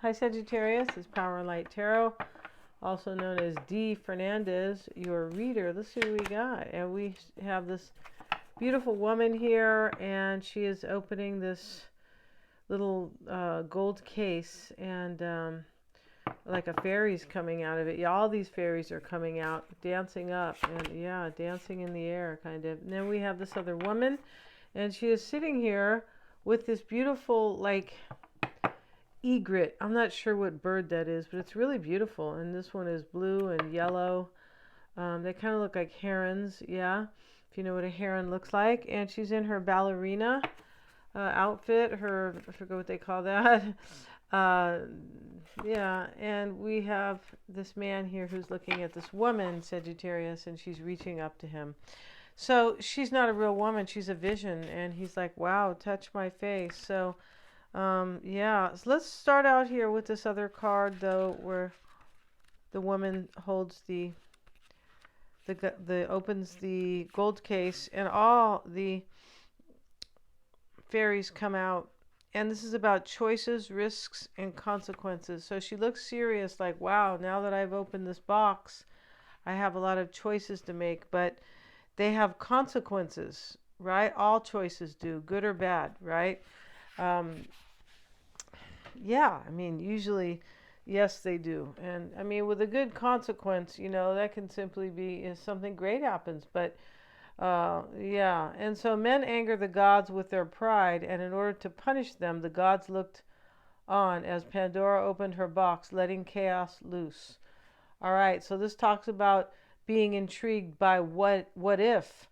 Hi Sagittarius, it's Power and Light Tarot, also known as D. Fernandez, your reader. Let's see what we got. And we have this beautiful woman here, and she is opening this little gold case, and like a fairy's coming out of it. Yeah, all these fairies are coming out, dancing up, and yeah, dancing in the air, kind of. And then we have this other woman, and she is sitting here with this beautiful, like, egret. I'm not sure what bird that is, but it's really beautiful. And this one is blue and yellow. They kind of look like herons, yeah, if you know what a heron looks like. And she's in her ballerina outfit, I forget what they call that. Uh, yeah, and we have this man here who's looking at this woman, Sagittarius, and she's reaching up to him. So she's not a real woman, she's a vision. And he's like, wow, touch my face. So yeah, so let's start out here with this other card, though, where the woman holds the opens the gold case, and all the fairies come out. And this is about choices, risks, and consequences. So she looks serious, like, wow, now that I've opened this box, I have a lot of choices to make, but they have consequences, right? All choices do, good or bad, right? Um, Yeah, I mean, usually, yes, they do. And I mean, with a good consequence, that can simply be if something great happens. But yeah, and so men anger the gods with their pride, and in order to punish them, the gods looked on as Pandora opened her box, letting chaos loose. All right, so this talks about being intrigued by a what if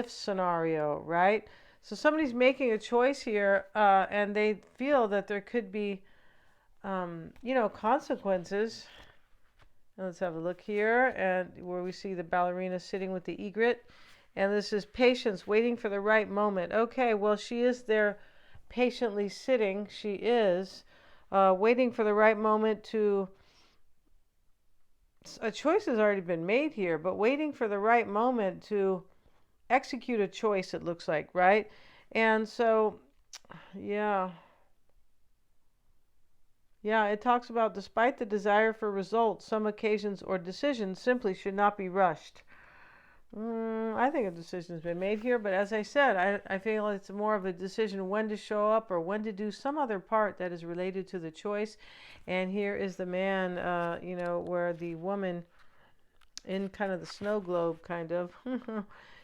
scenario, right? So somebody's making a choice here, and they feel that there could be, consequences. Let's have a look here, and where we see the ballerina sitting with the egret. And this is patience, waiting for the right moment. Okay, well, she is there patiently sitting. She is waiting for the right moment to. A choice has already been made here, but waiting for the right moment to execute a choice, it looks like, right? And so, yeah. Yeah, it talks about despite the desire for results, some occasions or decisions simply should not be rushed. I think a decision's been made here, but as I said, I feel it's more of a decision when to show up or when to do some other part that is related to the choice. And here is the man, where the woman in kind of the snow globe, kind of,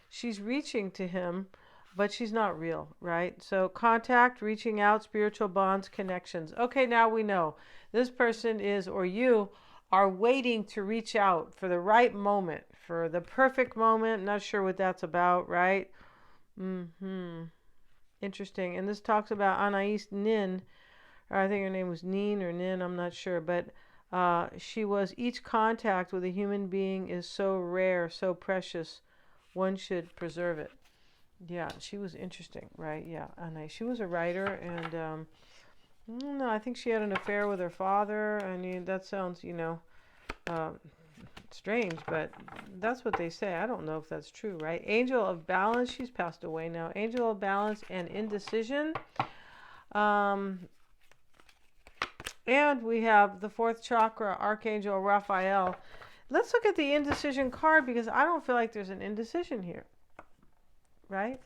she's reaching to him, but she's not real, right? So contact, reaching out, spiritual bonds, connections. Okay, now we know this person is, or you are waiting to reach out for the right moment, for the perfect moment. Not sure what that's about, right? Interesting. And this talks about Anais Nin, or I think her name was Neen or Nin, I'm not sure, but she was, each contact with a human being is so rare, so precious, one should preserve it. Yeah, she was interesting, right? Yeah, Anais. She was a writer, and I don't know, I think she had an affair with her father. I mean, that sounds, uh, strange, but that's what they say. I don't know if that's true, right? Angel of Balance, she's passed away now. Angel of Balance and Indecision. Um, and we have the fourth chakra, Archangel Raphael. Let's look at the indecision card, because I don't feel like there's an indecision here, right?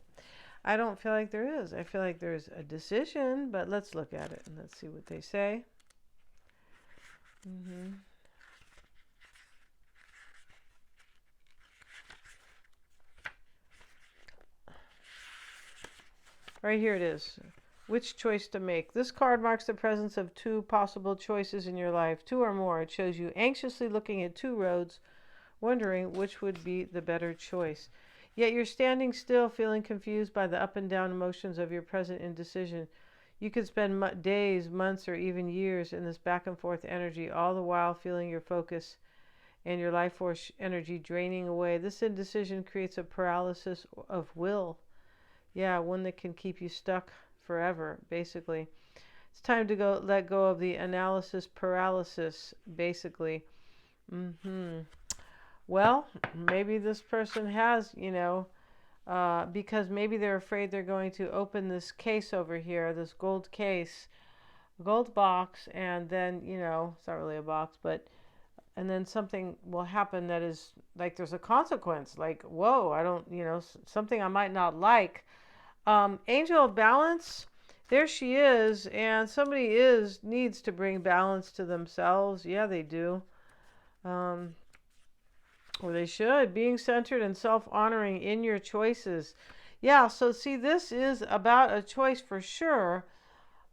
I don't feel like there is. I feel like there's a decision, but let's look at it and let's see what they say. Right here it is. Which choice to make? This card marks the presence of two possible choices in your life, two or more. It shows you anxiously looking at two roads, wondering which would be the better choice. Yet you're standing still, feeling confused by the up and down emotions of your present indecision. You could spend days, months, or even years in this back and forth energy, all the while feeling your focus and your life force energy draining away. This indecision creates a paralysis of will. Yeah, one that can keep you stuck forever, basically. It's time to let go of the analysis paralysis, basically. Well, maybe this person has, because maybe they're afraid they're going to open this case over here, this gold case, gold box, and then, you know, it's not really a box, but, and then something will happen that is like there's a consequence, like, whoa, I don't, you know, something I might not like. Angel of balance, there she is, and somebody needs to bring balance to themselves. Yeah, they do. Um, or they should. Being centered and self-honoring in your choices. Yeah, so see, this is about a choice for sure.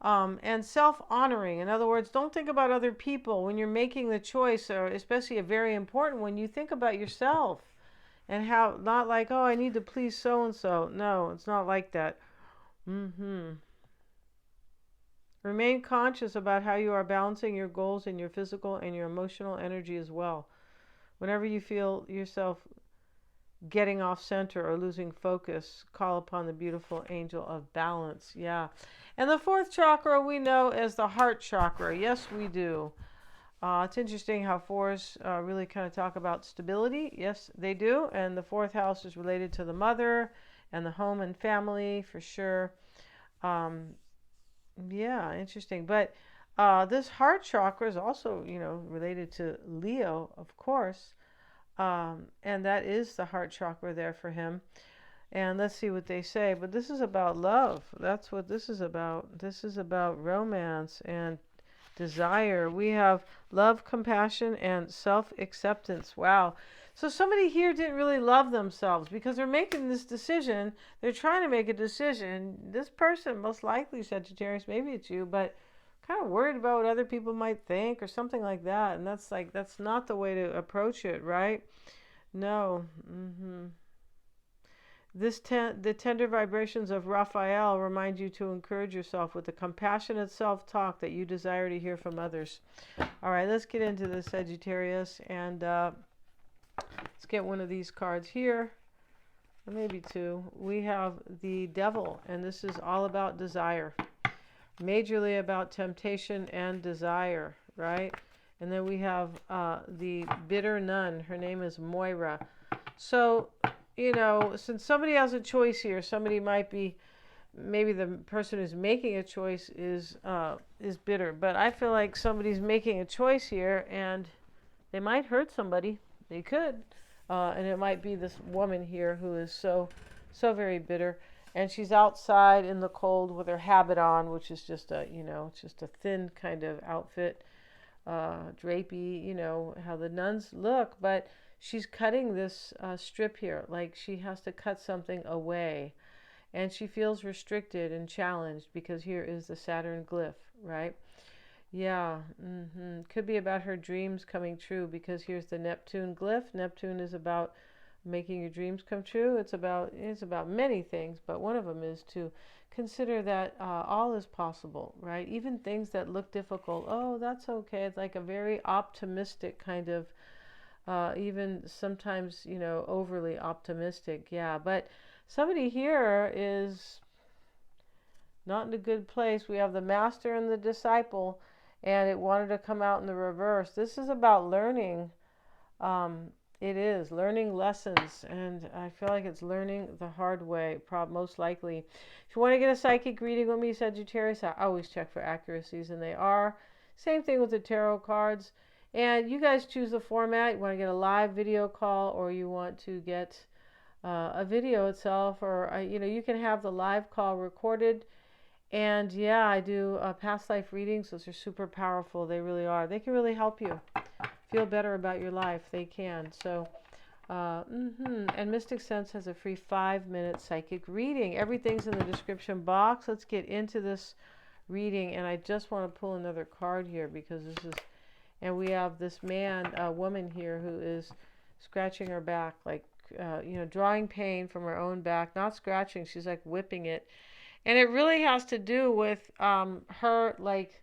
And self-honoring. In other words, don't think about other people when you're making the choice, or especially a very important one. You think about yourself and how, not like, oh, I need to please so and so. No, it's not like that. Remain conscious about how you are balancing your goals and your physical and your emotional energy as well. Whenever you feel yourself getting off center or losing focus, call upon the beautiful angel of balance. Yeah. And the fourth chakra we know as the heart chakra. Yes, we do. It's interesting how fours really kind of talk about stability. Yes, they do. And the fourth house is related to the mother and the home and family for sure. Yeah, interesting. But this heart chakra is also, you know, related to Leo, of course. And that is the heart chakra there for him. And let's see what they say. But this is about love. That's what this is about. This is about romance and desire. We have love, compassion, and self-acceptance. Wow. So somebody here didn't really love themselves because they're making this decision. They're trying to make a decision. This person, most likely Sagittarius, maybe it's you, but kind of worried about what other people might think or something like that. And that's like, that's not the way to approach it, right? No. The tender vibrations of Raphael remind you to encourage yourself with the compassionate self-talk that you desire to hear from others. All right, let's get into the Sagittarius, and let's get one of these cards here, or maybe two. We have the Devil, and this is all about desire, majorly about temptation and desire, right? And then we have the Bitter Nun. Her name is Moira. So, you know, since somebody has a choice here, somebody might be, maybe the person who's making a choice is bitter. But I feel like somebody's making a choice here, and they might hurt somebody. They could, and it might be this woman here who is so very bitter, and she's outside in the cold with her habit on, which is just a, you know, it's just a thin kind of outfit, drapey, you know how the nuns look, but she's cutting this strip here, like she has to cut something away, and she feels restricted and challenged because here is the Saturn glyph, right? Yeah, could be about her dreams coming true, because here's the Neptune glyph. Neptune is about making your dreams come true. It's about many things, but one of them is to consider that all is possible, right? Even things that look difficult, oh, that's okay. It's like a very optimistic kind of, even sometimes, you know, overly optimistic. Yeah, but somebody here is not in a good place. We have the master and the disciple, and it wanted to come out in the reverse. This is about learning. It is learning lessons, and I feel like it's learning the hard way, most likely. If you want to get a psychic reading with me, Sagittarius, I always check for accuracies, and they are. Same thing with the tarot cards. And you guys choose the format. You want to get a live video call, or you want to get a video itself, or you know, you can have the live call recorded. And yeah, I do past life readings. Those are super powerful. They really are. They can really help you feel better about your life. They can. So, and Mystic Sense has a free 5-minute psychic reading. Everything's in the description box. Let's get into this reading. And I just want to pull another card here, because this is, and we have this woman here who is scratching her back, like, you know, drawing pain from her own back, not scratching. She's like whipping it. And it really has to do with her, like,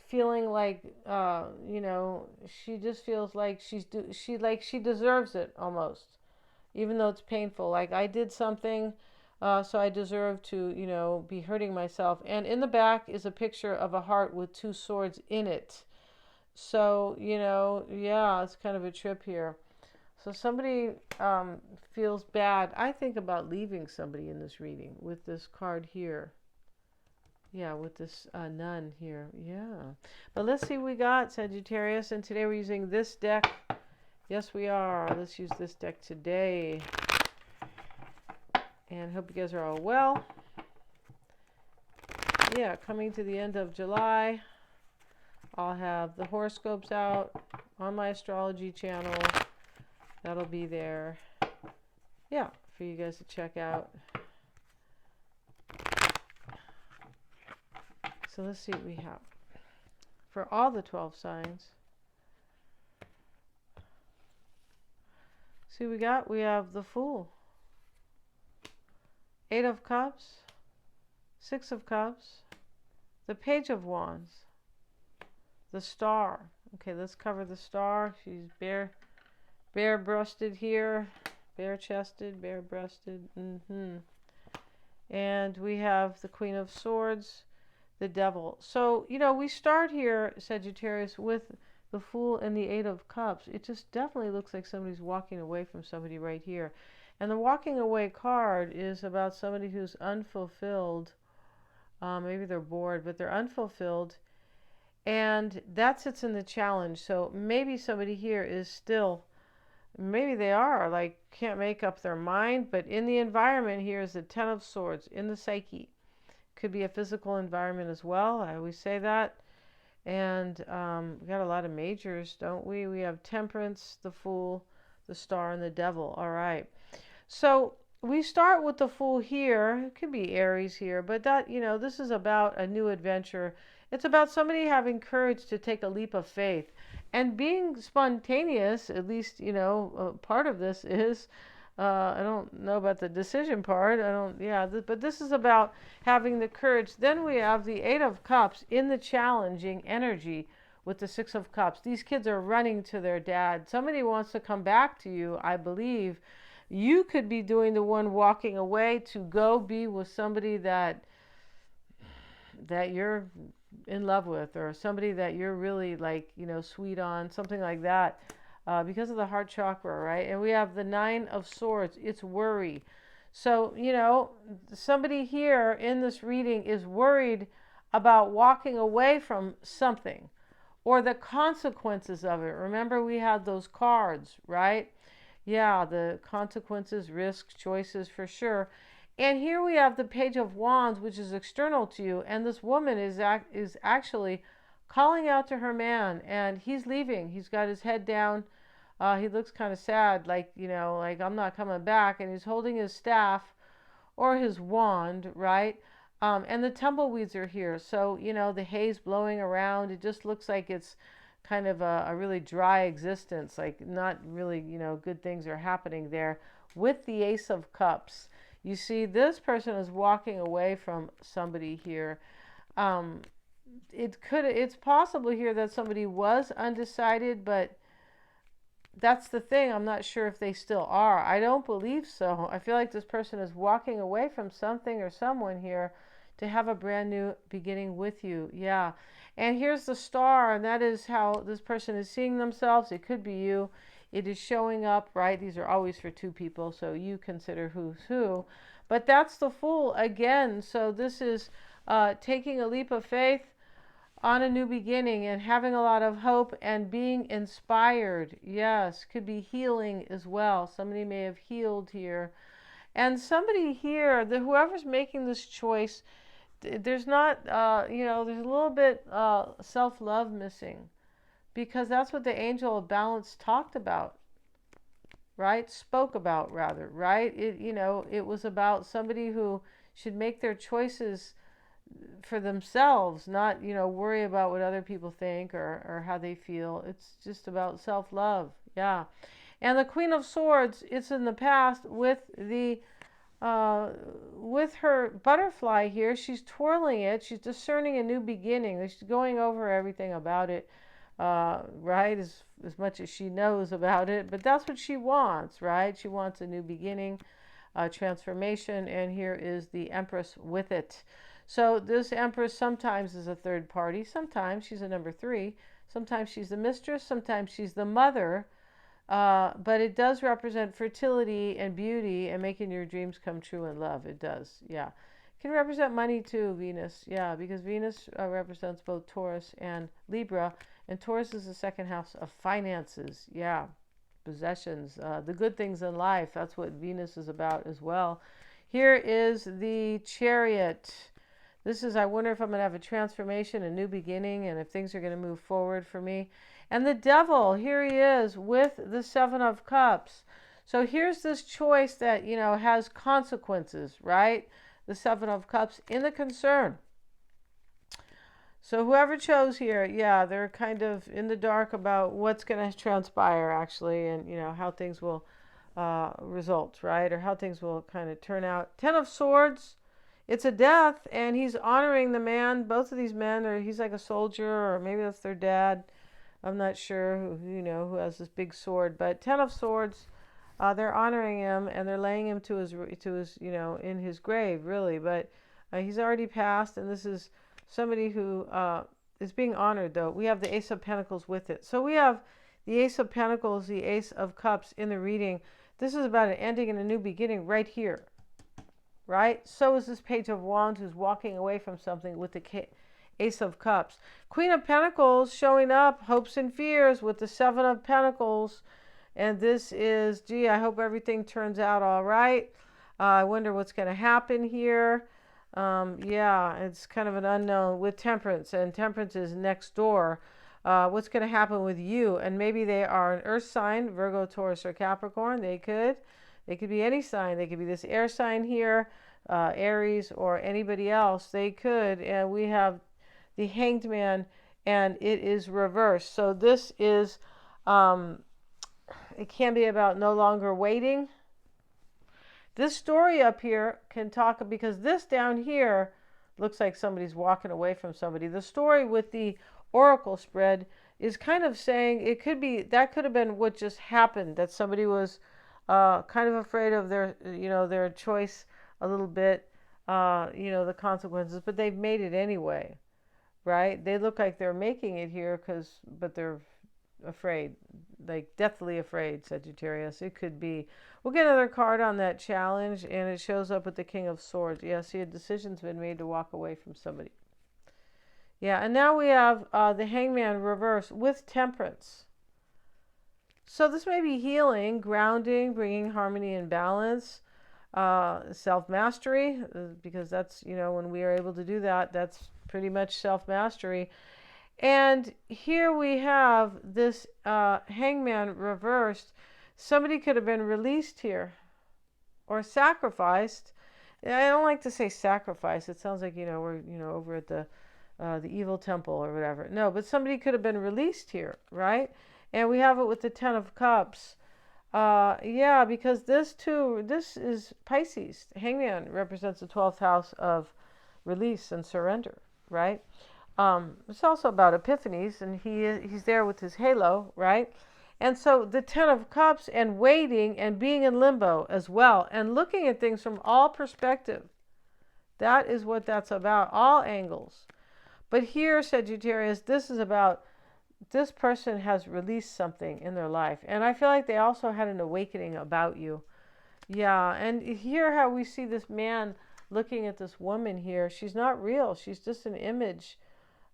feeling like, you know, she just feels like she deserves it almost, even though it's painful. Like, I did something, so I deserve to, you know, be hurting myself. And in the back is a picture of a heart with 2 swords in it. So, you know, yeah, it's kind of a trip here. So somebody feels bad. I think about leaving somebody in this reading with this card here. Yeah, with this nun here. Yeah. But let's see what we got, Sagittarius. And today we're using this deck. Yes, we are. Let's use this deck today. And hope you guys are all well. Yeah, coming to the end of July. I'll have the horoscopes out on my astrology channel. That'll be there. Yeah, for you guys to check out. So let's see what we have for all the 12 signs. See what we got? We have the Fool, 8 of Cups, 6 of Cups, the Page of Wands, the Star. Okay, let's cover the Star. She's bare-breasted here, bare-chested, bare-breasted. And we have the Queen of Swords, the Devil. So, you know, we start here, Sagittarius, with the Fool and the 8 of Cups. It just definitely looks like somebody's walking away from somebody right here. And the walking away card is about somebody who's unfulfilled. Maybe they're bored, but they're unfulfilled. And that sits in the challenge. So maybe somebody here is still, maybe they are, like, can't make up their mind. But in the environment here is the 10 of Swords in the psyche. Could be a physical environment as well. I always say that. And we got a lot of majors, don't we? We have Temperance, the Fool, the Star, and the Devil. All right. So we start with the Fool here. It could be Aries here, but that, you know, this is about a new adventure. It's about somebody having courage to take a leap of faith and being spontaneous. At least, you know, part of this is, I don't know about the decision part. But this is about having the courage. Then we have the 8 of Cups in the challenging energy with the 6 of Cups. These kids are running to their dad. Somebody wants to come back to you, I believe. You could be doing the one walking away to go be with somebody that you're in love with, or somebody that you're really, like, you know, sweet on, something like that. Because of the heart chakra, right? And we have the 9 of Swords. It's worry. So, you know, somebody here in this reading is worried about walking away from something or the consequences of it. Remember, we had those cards, right? Yeah, the consequences, risks, choices, for sure. And here we have the Page of Wands, which is external to you. And this woman is actually calling out to her man, and he's leaving. He's got his head down. He looks kind of sad, like, you know, like, I'm not coming back. And he's holding his staff or his wand, right? And the tumbleweeds are here. So, you know, the haze blowing around. It just looks like it's kind of a really dry existence. Like, not really, you know, good things are happening there. With the Ace of Cups, you see this person is walking away from somebody here. It's possible here that somebody was undecided, but that's the thing. I'm not sure if they still are. I don't believe so. I feel like this person is walking away from something or someone here to have a brand new beginning with you. Yeah. And here's the Star, and that is how this person is seeing themselves. It could be you. It is showing up, right? These are always for two people, so you consider who's who. But that's the Fool again. So this is taking a leap of faith on a new beginning and having a lot of hope and being inspired. Yes, could be healing as well. Somebody may have healed here. And somebody here, whoever's making this choice, there's not, you know, there's a little bit self-love missing, because that's what the angel of balance talked about, right? Spoke about, rather, right? You know, it was about somebody who should make their choices for themselves, not, you know, worry about what other people think or how they feel. It's just about self-love. Yeah. And the Queen of Swords, it's in the past with the with her butterfly here. She's twirling it. She's discerning a new beginning. She's going over everything about it, right, as much as she knows about it. But that's what she wants, right? She wants a new beginning, transformation. And here is the Empress with it. So this Empress sometimes is a third party. Sometimes she's a number 3. Sometimes she's the mistress. Sometimes she's the mother. But it does represent fertility and beauty and making your dreams come true in love. It does, yeah. Can represent money too, Venus. Yeah, because Venus represents both Taurus and Libra. And Taurus is the second house of finances. Yeah, possessions, the good things in life. That's what Venus is about as well. Here is the Chariot. This is, I wonder if I'm going to have a transformation, a new beginning, and if things are going to move forward for me. And the Devil, here he is with the Seven of Cups. So here's this choice that, has consequences, right? The Seven of Cups in the concern. So whoever chose here, yeah, they're kind of in the dark about what's going to transpire, actually, and, how things will result, right? Or how things will kind of turn out. Ten of Swords. It's a death, and he's honoring the man. Both of these men, or he's like a soldier, or maybe that's their dad. I'm not sure who has this big sword. But Ten of Swords, they're honoring him, and they're laying him to his in his grave, really. But he's already passed, and this is somebody who is being honored, though. We have the Ace of Pentacles with it. So we have the Ace of Pentacles, the Ace of Cups in the reading. This is about an ending and a new beginning right here. Right? So is this Page of Wands, who's walking away from something with the Ace of Cups. Queen of Pentacles showing up, hopes and fears with the Seven of Pentacles. And this is, gee, I hope everything turns out all right. I wonder what's going to happen here. Yeah, it's kind of an unknown with Temperance, and Temperance is next door. What's going to happen with you? And maybe they are an earth sign, Virgo, Taurus, or Capricorn. They could be any sign. They could be this air sign here, Aries, or anybody else. They could. And we have the Hanged Man, and it is reversed. So this is, it can be about no longer waiting. This story up here can talk, because this down here looks like somebody's walking away from somebody. The story with the oracle spread is kind of saying it could be, that could have been what just happened, that somebody was kind of afraid of their choice a little bit, the consequences, but they've made it anyway, right? They look like they're making it here, but they're afraid, like deathly afraid, Sagittarius. It could be. We'll get another card on that challenge, and it shows up with the King of Swords. Yeah, see, a decision's been made to walk away from somebody. Yeah, and now we have the Hangman reverse with Temperance. So this may be healing, grounding, bringing harmony and balance, self-mastery, because that's, when we are able to do that, that's pretty much self-mastery. And here we have this Hangman reversed. Somebody could have been released here or sacrificed. I don't like to say sacrifice. It sounds like, we're, over at the evil temple or whatever. No, but somebody could have been released here, right? And we have it with the Ten of Cups. Yeah, because this is Pisces. Hangman represents the 12th house of release and surrender, right? It's also about epiphanies, and he's there with his halo, right? And so the Ten of Cups, and waiting and being in limbo as well, and looking at things from all perspective. That is what that's about, all angles. But here, Sagittarius, this is about, this person has released something in their life. And I feel like they also had an awakening about you. Yeah, and here how we see this man looking at this woman here. She's not real. She's just an image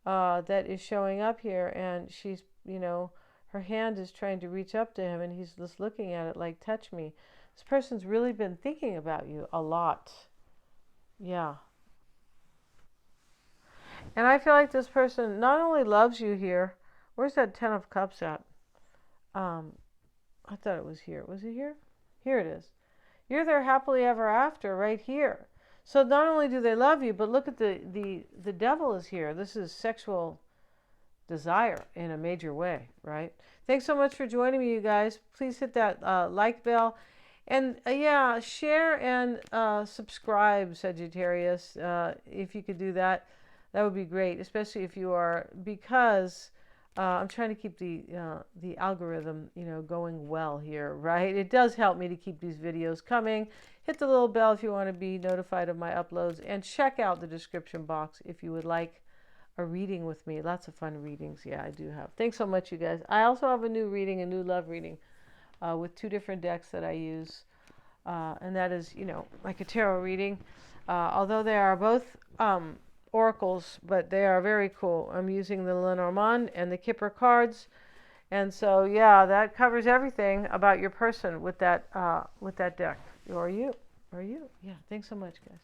that is showing up here. And she's, her hand is trying to reach up to him, and he's just looking at it like, touch me. This person's really been thinking about you a lot. Yeah. And I feel like this person not only loves you here. Where's that Ten of Cups at? I thought it was here. Was it here? Here it is. You're their happily ever after right here. So not only do they love you, but look at the devil is here. This is sexual desire in a major way, right? Thanks so much for joining me, you guys. Please hit that like bell. And yeah, share and subscribe, Sagittarius. If you could do that, that would be great, especially if you are, because I'm trying to keep the algorithm, going well here, right? It does help me to keep these videos coming. Hit the little bell if you want to be notified of my uploads, and check out the description box if you would like a reading with me. Lots of fun readings. Yeah, I do have. Thanks so much, you guys. I also have a new reading, a new love reading, with 2 different decks that I use. And that is, like a tarot reading. although they are both oracles, but they are very cool. I'm using the Lenormand and the Kipper cards. And so, yeah, that covers everything about your person with that deck. Or you. Yeah, thanks so much, guys.